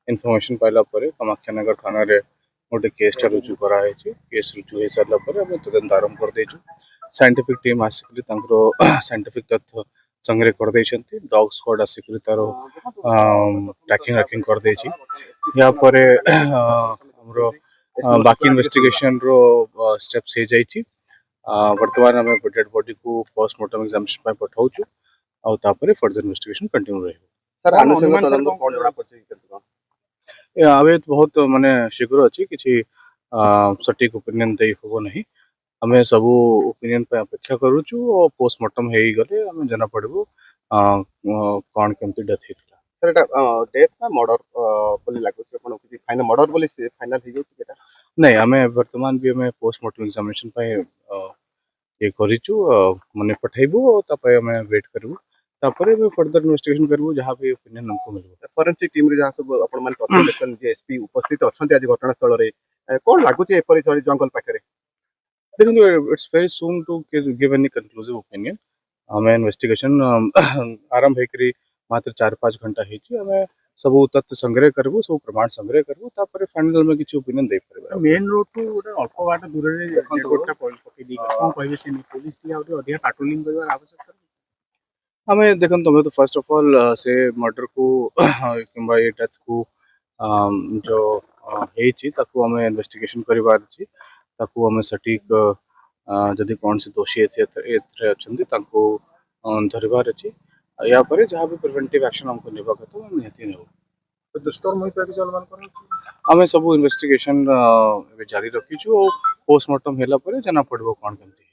information पाइला पर कामाख्यानगर थाना रे गोटे केसटा रुजु कराई केस रुजु हो सारा पर आम तदंत आरंभ कर देचु साइंटिफिक टीम आसिक साइंटिफिक तथ्य संग्रह कर डॉग स्क्वाड आसिक तार ट्रैकिंग रैकिंग कर देची या पर हमरो बाकी इन्वेस्टिगेशन रो स्टेप्स हो जाइए वर्तमान आम डेड बॉडी को पोस्टमार्टम एग्जामिनेशन पठाऊँ और फर्दर इन्वेस्टिगेशन कंटिन्यू रही सर अनुसंधान तदंत कोन जणा पड़छि आवे बहुत माने शीघ्र अच्छी किसी सटीक ओपिनियन दे हो नहीं आम सब ओपिनियन पे अपेक्षा करूँ और पोस्टमार्टम हो गले आम जना पड़ो कौन केमती डेथ होता सर एटा डेथ ना मर्डर बोली लागुछि अपन किछि फाइनल मर्डर बोली फाइनल हो जाइछि केटा नहीं आम वर्तमान भी आम पोस्टमार्टम एग्जामिनेशन पे ये करिचु माने पठाइबु आम वेट करूँ फर्दर इन्वेस्टिगेशन करूँ जहाँ भी ओपिनियन हमको मिल फॉरेंसिक टीम रे जहाँ सब अपन मान तथ्य देखन जे एसपी उपस्थित अछंती आज घटनास्थल रे कोन लागुछि एपरि सरी जंगल पाखरे देखो it's very soon to give any conclusive opinion आम इन्वेस्टिगेशन आरंभ होकर मात्र 4-5 घंटा होमें सब तथ्य संग्रह करूँ सब प्रमाण संग्रह करूँ फाइनल में किसी ओपिनियन दे पारे मेन रोड टू गोटे अल्प बाट दूर रे रोडटा पकई कोन कहबे से पुलिस टिया अधिक पेट्रोलिंग करबार आवश्यकता आम देखो तुम तो फर्स्ट ऑफ ऑल से मर्डर को कि डेथ को जो आम इन्वेस्टिगेशन करार अच्छी आम सटीक जदि कौन से दोषी अच्छा धरबार अच्छी या जहाँ भी प्रिवेंटिव एक्शन हमको नेबा कथा निहती नेबू दुष्कर्म होई पारि अनुमान आम सब इन्वेस्टिगेशन जारी रखीचु और पोस्टमार्टम होला जना पड़ो कौन केमती